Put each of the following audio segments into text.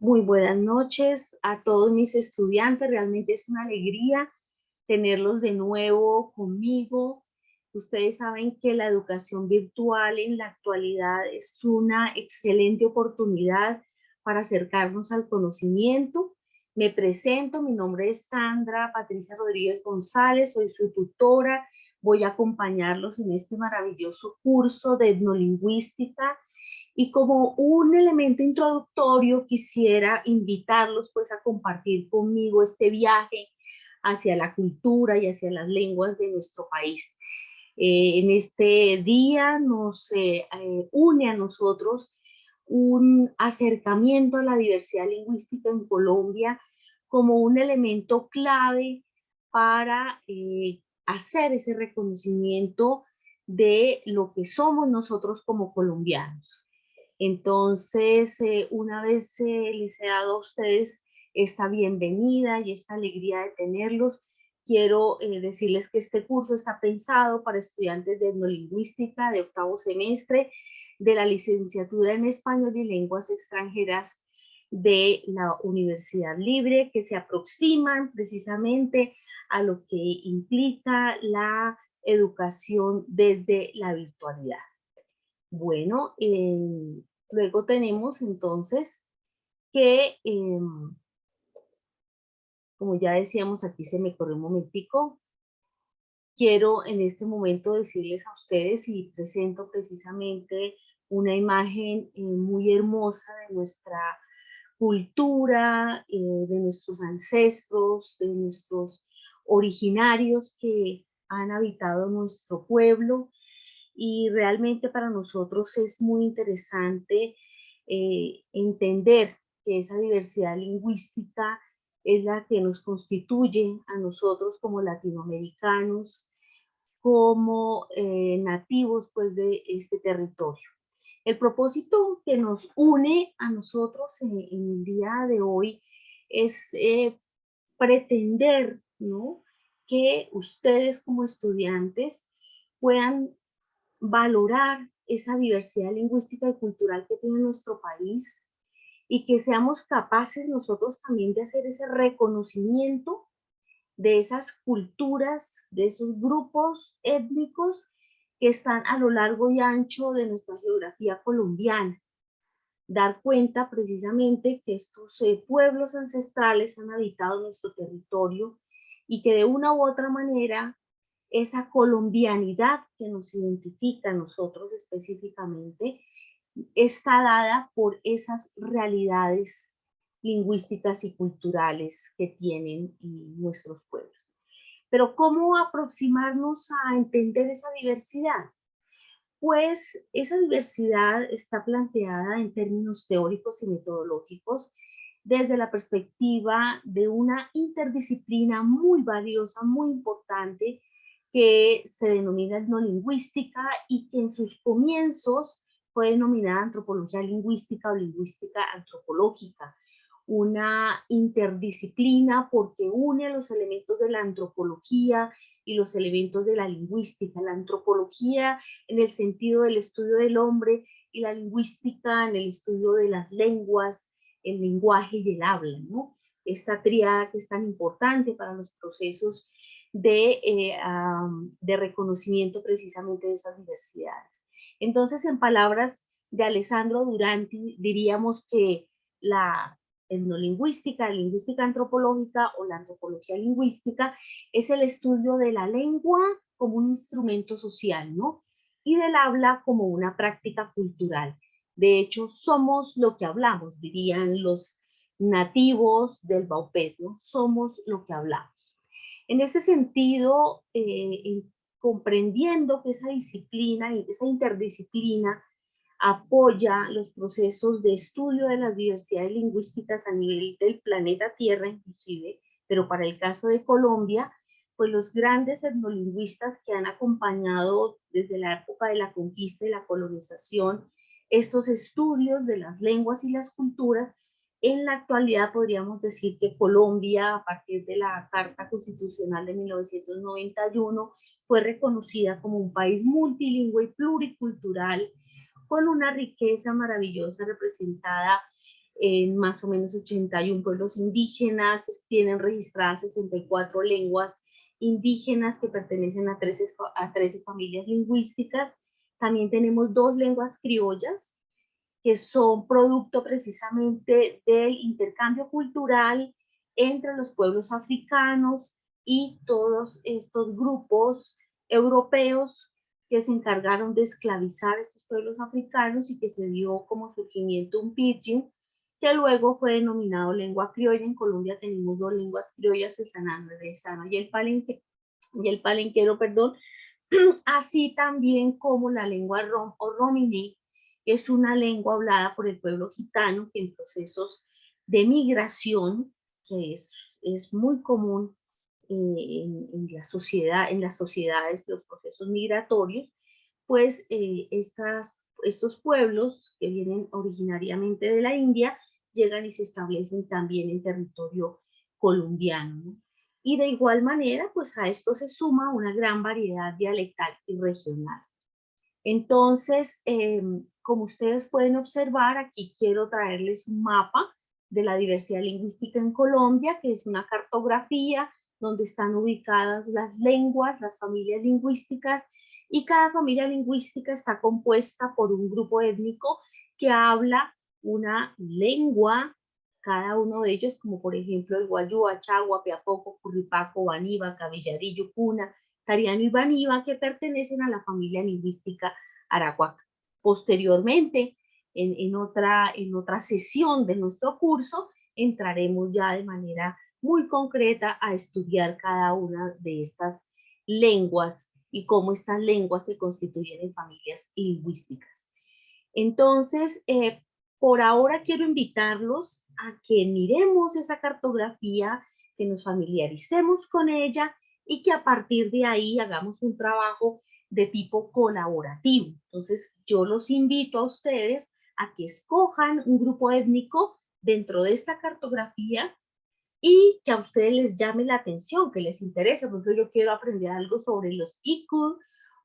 Muy buenas noches a todos mis estudiantes. Realmente es una alegría tenerlos de nuevo conmigo. Ustedes saben que la educación virtual en la actualidad es una excelente oportunidad para acercarnos al conocimiento. Me presento, mi nombre es Sandra Patricia Rodríguez González, soy su tutora. Voy a acompañarlos en este maravilloso curso de etnolingüística y como un elemento introductorio quisiera invitarlos pues a compartir conmigo este viaje hacia la cultura y hacia las lenguas de nuestro país. En este día nos une a nosotros un acercamiento a la diversidad lingüística en Colombia como un elemento clave para hacer ese reconocimiento de lo que somos nosotros como colombianos. Entonces, una vez les he dado a ustedes esta bienvenida y esta alegría de tenerlos, quiero decirles que este curso está pensado para estudiantes de etnolingüística de octavo semestre de la licenciatura en español y lenguas extranjeras de la Universidad Libre, que se aproximan precisamente a lo que implica la educación desde la virtualidad. Bueno, luego tenemos entonces que, como ya decíamos, aquí se me corrió un momentico, quiero en este momento decirles a ustedes y presento precisamente una imagen muy hermosa de nuestra cultura, de nuestros ancestros, de nuestros originarios que han habitado nuestro pueblo, y realmente para nosotros es muy interesante entender que esa diversidad lingüística es la que nos constituye a nosotros como latinoamericanos, como nativos pues de este territorio. El propósito que nos une a nosotros en el día de hoy es pretender, ¿no?, que ustedes como estudiantes puedan valorar esa diversidad lingüística y cultural que tiene nuestro país y que seamos capaces nosotros también de hacer ese reconocimiento de esas culturas, de esos grupos étnicos que están a lo largo y ancho de nuestra geografía colombiana. Dar cuenta precisamente que estos pueblos ancestrales han habitado nuestro territorio y que de una u otra manera esa colombianidad que nos identifica a nosotros específicamente está dada por esas realidades lingüísticas y culturales que tienen nuestros pueblos. Pero ¿cómo aproximarnos a entender esa diversidad? Pues esa diversidad está planteada en términos teóricos y metodológicos desde la perspectiva de una interdisciplina muy valiosa, muy importante, que se denomina etnolingüística y que en sus comienzos fue denominada antropología lingüística o lingüística antropológica. Una interdisciplina porque une los elementos de la antropología y los elementos de la lingüística. La antropología en el sentido del estudio del hombre y la lingüística en el estudio de las lenguas, el lenguaje y el habla, ¿no? Esta tríada que es tan importante para los procesos de reconocimiento precisamente de esas diversidades. Entonces, en palabras de Alessandro Duranti, diríamos que la etnolingüística, la lingüística antropológica o la antropología lingüística es el estudio de la lengua como un instrumento social, ¿no?, y del habla como una práctica cultural. De hecho, somos lo que hablamos, dirían los nativos del Baupés, ¿no? Somos lo que hablamos. En ese sentido, comprendiendo que esa disciplina y esa interdisciplina apoya los procesos de estudio de las diversidades lingüísticas a nivel del planeta Tierra inclusive, pero para el caso de Colombia, pues los grandes etnolingüistas que han acompañado desde la época de la conquista y la colonización estos estudios de las lenguas y las culturas, en la actualidad podríamos decir que Colombia, a partir de la Carta Constitucional de 1991, fue reconocida como un país multilingüe y pluricultural con una riqueza maravillosa representada en más o menos 81 pueblos indígenas, tienen registradas 64 lenguas indígenas que pertenecen a 13 familias lingüísticas. También tenemos 2 lenguas criollas, que son producto precisamente del intercambio cultural entre los pueblos africanos y todos estos grupos europeos que se encargaron de esclavizar a estos pueblos africanos y que se dio como surgimiento un pidgin, que luego fue denominado lengua criolla. En Colombia tenemos 2 lenguas criollas, el sanandresano y el palenquero, perdón, así también como la lengua rom o romini, que es una lengua hablada por el pueblo gitano que en procesos de migración, que es muy común en la sociedad, en las sociedades, los procesos migratorios, pues estos pueblos que vienen originariamente de la India llegan y se establecen también en territorio colombiano, ¿no? Y de igual manera, pues a esto se suma una gran variedad dialectal y regional. Entonces, como ustedes pueden observar, aquí quiero traerles un mapa de la diversidad lingüística en Colombia, que es una cartografía donde están ubicadas las lenguas, las familias lingüísticas, y cada familia lingüística está compuesta por un grupo étnico que habla una lengua, cada uno de ellos, como por ejemplo el guayú, achagua, piapoco, curripaco, baníba, cabillarillo, cuna, tariano y baníba, que pertenecen a la familia lingüística arawak. Posteriormente, en otra sesión de nuestro curso, entraremos ya de manera muy concreta a estudiar cada una de estas lenguas y cómo estas lenguas se constituyen en familias lingüísticas. Entonces, por ahora quiero invitarlos a que miremos esa cartografía, que nos familiaricemos con ella y que a partir de ahí hagamos un trabajo de tipo colaborativo. Entonces, yo los invito a ustedes a que escojan un grupo étnico dentro de esta cartografía y que a ustedes les llame la atención, que les interese. Por ejemplo, yo quiero aprender algo sobre los Iku,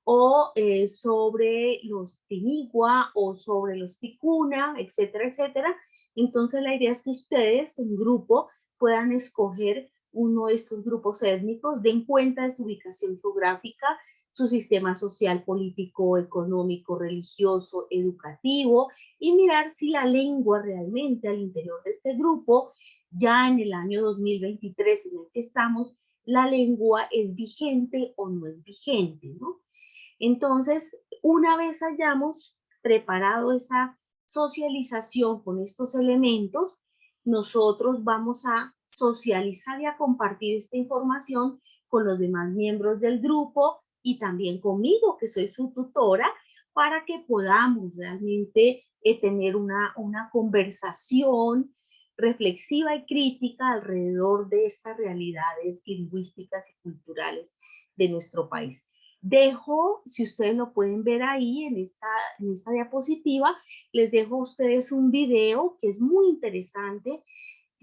o sobre los Tinigua, o sobre los Ticuna, etcétera, etcétera. Entonces la idea es que ustedes en grupo puedan escoger uno de estos grupos étnicos, den cuenta de su ubicación geográfica, su sistema social, político, económico, religioso, educativo, y mirar si la lengua realmente al interior de este grupo, ya en el año 2023 en el que estamos, la lengua es vigente o no es vigente, ¿no? Entonces, una vez hayamos preparado esa socialización con estos elementos, nosotros vamos a socializar y a compartir esta información con los demás miembros del grupo y también conmigo, que soy su tutora, para que podamos realmente tener una conversación reflexiva y crítica alrededor de estas realidades lingüísticas y culturales de nuestro país. Dejo, si ustedes lo pueden ver ahí en esta diapositiva, les dejo a ustedes un video que es muy interesante,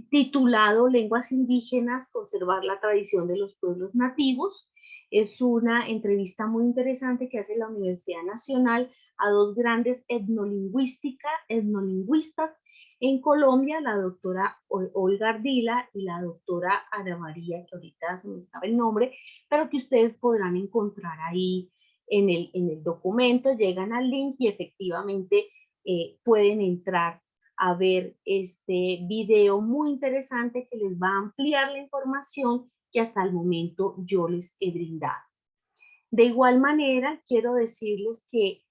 titulado Lenguas indígenas, conservar la tradición de los pueblos nativos. Es una entrevista muy interesante que hace la Universidad Nacional a 2 grandes etnolingüistas en Colombia, la doctora Olga Ardila y la doctora Ana María, que ahorita se me estaba el nombre, pero que ustedes podrán encontrar ahí en el documento. Llegan al link y efectivamente pueden entrar a ver este video muy interesante que les va a ampliar la información que hasta el momento yo les he brindado. De igual manera, quiero decirles que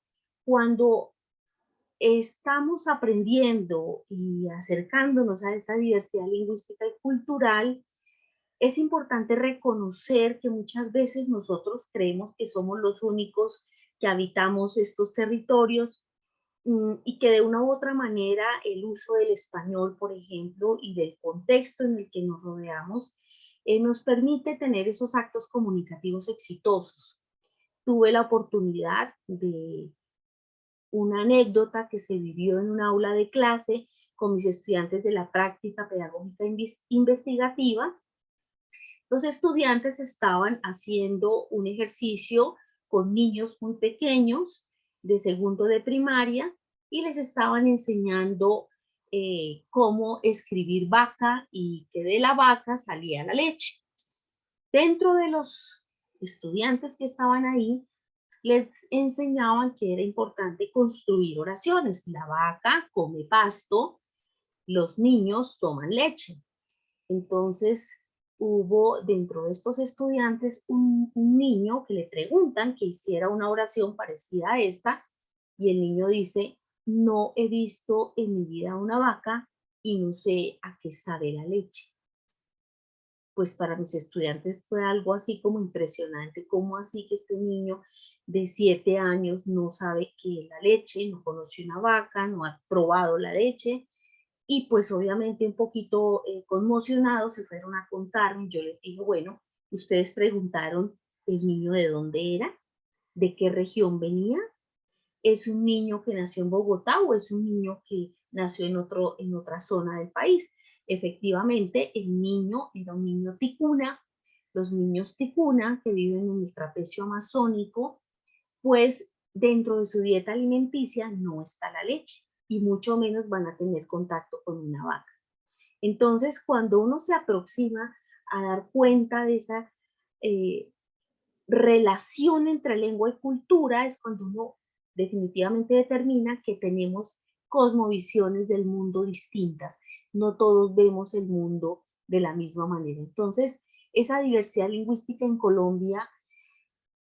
cuando estamos aprendiendo y acercándonos a esa diversidad lingüística y cultural, es importante reconocer que muchas veces nosotros creemos que somos los únicos que habitamos estos territorios, y que de una u otra manera el uso del español, por ejemplo, y del contexto en el que nos rodeamos, nos permite tener esos actos comunicativos exitosos. Tuve la oportunidad de una anécdota que se vivió en un aula de clase con mis estudiantes de la práctica pedagógica investigativa. Los estudiantes estaban haciendo un ejercicio con niños muy pequeños de segundo de primaria y les estaban enseñando cómo escribir vaca y que de la vaca salía la leche. Dentro de los estudiantes que estaban ahí, les enseñaban que era importante construir oraciones. La vaca come pasto, los niños toman leche. Entonces, hubo dentro de estos estudiantes un niño que le preguntan que hiciera una oración parecida a esta, y el niño dice: no he visto en mi vida una vaca y no sé a qué sabe la leche. Pues para mis estudiantes fue algo así como impresionante. ¿Cómo así que este niño de 7 años no sabe qué es la leche, no conoce una vaca, no ha probado la leche? Y pues obviamente un poquito conmocionados se fueron a contarme. Yo les dije: bueno, ustedes preguntaron el niño de dónde era, de qué región venía, ¿es un niño que nació en Bogotá o es un niño que nació en otra zona del país? Efectivamente, el niño era un niño ticuna. Los niños ticuna que viven en el trapecio amazónico, pues dentro de su dieta alimenticia no está la leche y mucho menos van a tener contacto con una vaca. Entonces, cuando uno se aproxima a dar cuenta de esa eh, relación entre lengua y cultura, es cuando uno definitivamente determina que tenemos cosmovisiones del mundo distintas. No todos vemos el mundo de la misma manera. Entonces, esa diversidad lingüística en Colombia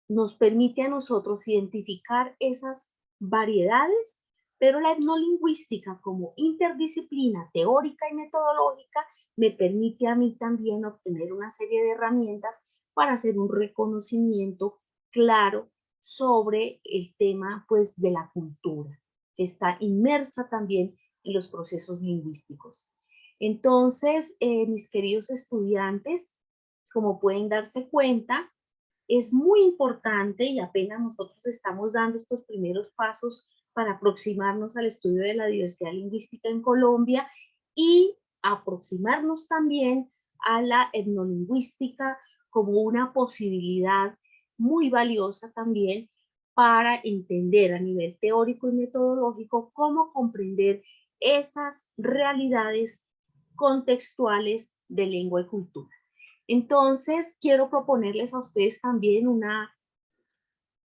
nos permite a nosotros identificar esas variedades, pero la etnolingüística como interdisciplina teórica y metodológica me permite a mí también obtener una serie de herramientas para hacer un reconocimiento claro sobre el tema, pues, de la cultura, que está inmersa también en los procesos lingüísticos. Entonces, mis queridos estudiantes, como pueden darse cuenta, es muy importante y apenas nosotros estamos dando estos primeros pasos para aproximarnos al estudio de la diversidad lingüística en Colombia y aproximarnos también a la etnolingüística como una posibilidad muy valiosa también para entender a nivel teórico y metodológico cómo comprender esas realidades contextuales de lengua y cultura. Entonces, quiero proponerles a ustedes también una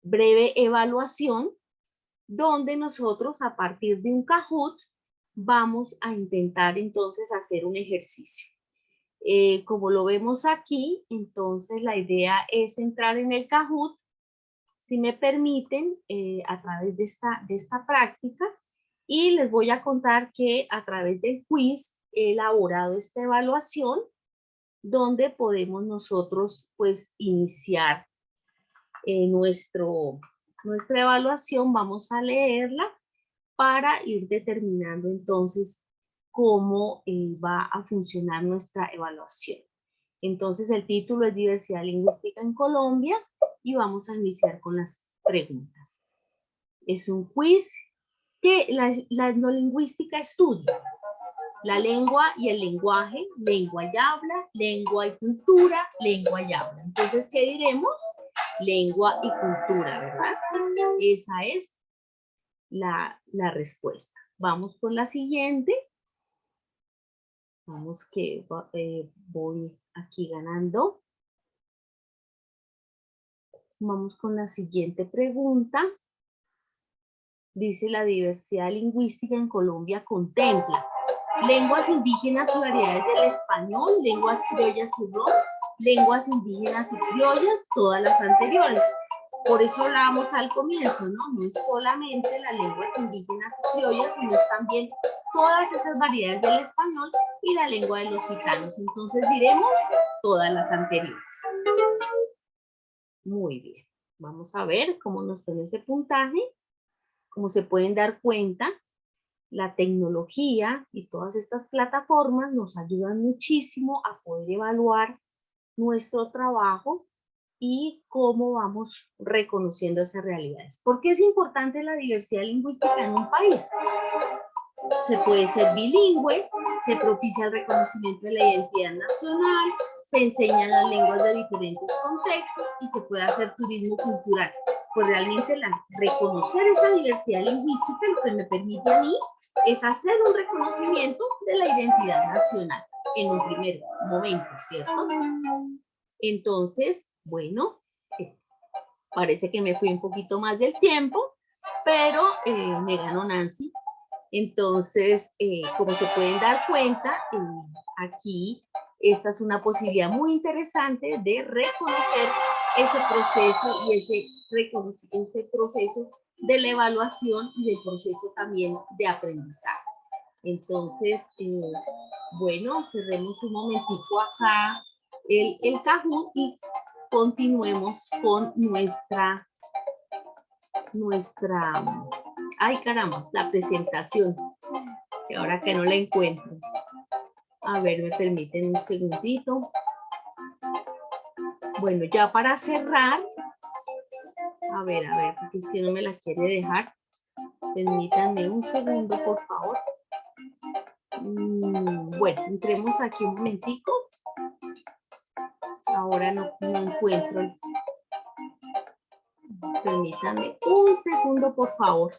breve evaluación donde nosotros, a partir de un Kahoot, vamos a intentar entonces hacer un ejercicio. Como lo vemos aquí, entonces la idea es entrar en el Kahoot, si me permiten, a través de esta práctica, y les voy a contar que a través del quiz he elaborado esta evaluación donde podemos nosotros pues iniciar nuestra evaluación. Vamos a leerla para ir determinando entonces cómo va a funcionar nuestra evaluación. Entonces el título es Diversidad Lingüística en Colombia y vamos a iniciar con las preguntas. Es un quiz que la etnolingüística estudia la lengua y el lenguaje, lengua y habla, lengua y cultura, lengua y habla. Entonces, ¿qué diremos? Lengua y cultura, ¿verdad? Esa es la respuesta. Vamos con la siguiente. Vamos que voy aquí ganando. Vamos con la siguiente pregunta. Dice: la diversidad lingüística en Colombia contempla lenguas indígenas y variedades del español, lenguas criollas y rom, lenguas indígenas y criollas, todas las anteriores. Por eso hablábamos al comienzo, ¿no? No es solamente las lenguas indígenas y criollas, sino es también todas esas variedades del español y la lengua de los gitanos. Entonces diremos todas las anteriores. Muy bien. Vamos a ver cómo nos ven ese puntaje. Como se pueden dar cuenta, la tecnología y todas estas plataformas nos ayudan muchísimo a poder evaluar nuestro trabajo y cómo vamos reconociendo esas realidades. ¿Por qué es importante la diversidad lingüística en un país? Se puede ser bilingüe, se propicia el reconocimiento de la identidad nacional, se enseñan las lenguas de diferentes contextos y se puede hacer turismo cultural. pues realmente reconocer esa diversidad lingüística lo que me permite a mí es hacer un reconocimiento de la identidad nacional en un primer momento, ¿cierto? Entonces, bueno, parece que me fui un poquito más del tiempo, pero me ganó Nancy. Entonces, como se pueden dar cuenta, aquí esta es una posibilidad muy interesante de reconocer ese proceso y ese proceso de la evaluación y del proceso también de aprendizaje. Entonces, bueno, cerremos un momentico acá el Kahoot y continuemos con nuestra, ay caramba, la presentación, que ahora que no la encuentro. A ver, me permiten un segundito. Bueno, ya para cerrar, a ver, porque es que no me la quiere dejar. Permítanme un segundo, por favor. Bueno, entremos aquí un momentico. Ahora no encuentro. Permítanme un segundo, por favor.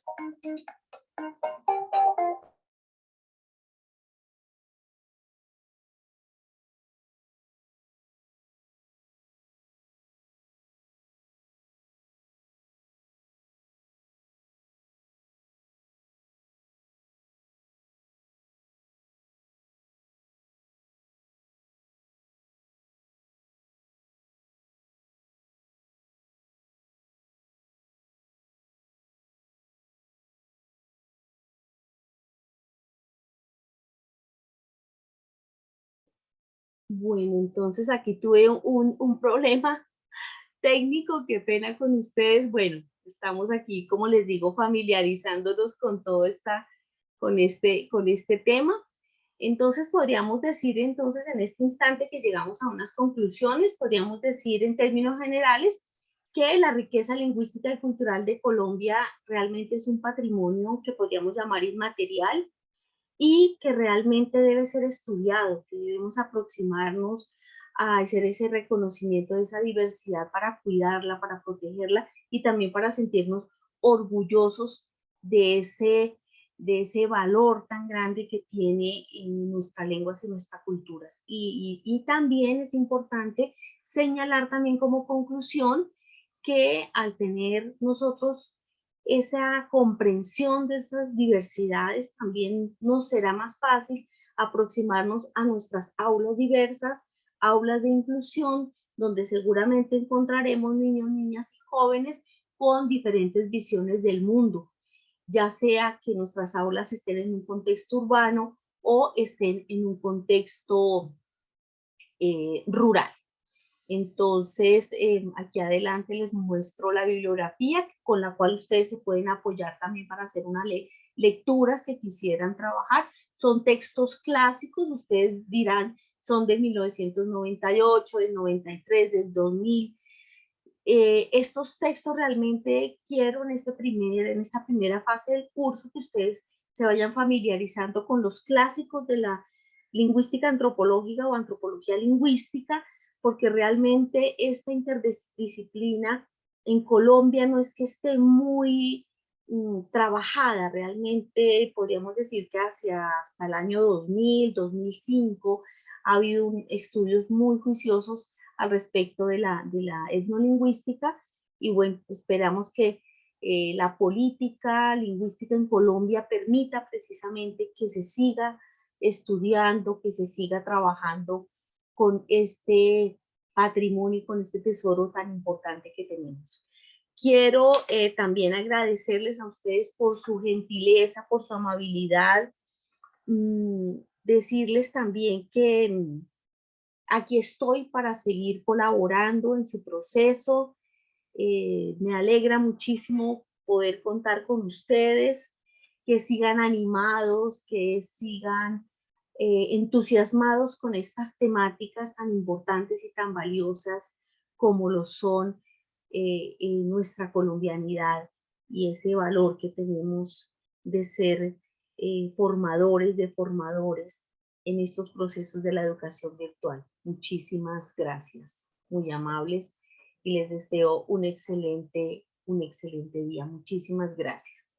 Bueno, entonces aquí tuve un problema técnico, qué pena con ustedes. Bueno, estamos aquí, como les digo, familiarizándonos con todo con este tema. Entonces podríamos decir entonces en este instante que llegamos a unas conclusiones, podríamos decir en términos generales que la riqueza lingüística y cultural de Colombia realmente es un patrimonio que podríamos llamar inmaterial, y que realmente debe ser estudiado, que debemos aproximarnos a hacer ese reconocimiento de esa diversidad para cuidarla, para protegerla y también para sentirnos orgullosos de ese valor tan grande que tiene en nuestras lenguas y nuestras culturas. Y también es importante señalar también como conclusión que al tener nosotros esa comprensión de esas diversidades, también nos será más fácil aproximarnos a nuestras aulas diversas, aulas de inclusión, donde seguramente encontraremos niños, niñas y jóvenes con diferentes visiones del mundo, ya sea que nuestras aulas estén en un contexto urbano o estén en un contexto rural. Entonces, aquí adelante les muestro la bibliografía con la cual ustedes se pueden apoyar también para hacer unas lecturas que quisieran trabajar. Son textos clásicos, ustedes dirán, son de 1998, del 93, del 2000. Estos textos realmente quiero en esta primera fase del curso que ustedes se vayan familiarizando con los clásicos de la lingüística antropológica o antropología lingüística, porque realmente esta interdisciplina en Colombia no es que esté muy trabajada, realmente podríamos decir que hasta el año 2000, 2005 ha habido estudios muy juiciosos al respecto de la etnolingüística, y bueno, esperamos que la política lingüística en Colombia permita precisamente que se siga estudiando, que se siga trabajando con este patrimonio y con este tesoro tan importante que tenemos. Quiero también agradecerles a ustedes por su gentileza, por su amabilidad, decirles también que aquí estoy para seguir colaborando en su proceso. Me alegra muchísimo poder contar con ustedes, que sigan animados, que sigan entusiasmados con estas temáticas tan importantes y tan valiosas como lo son en nuestra colombianidad y ese valor que tenemos de ser formadores de formadores en estos procesos de la educación virtual. Muchísimas gracias, muy amables, y les deseo un excelente un excelente día. Muchísimas gracias.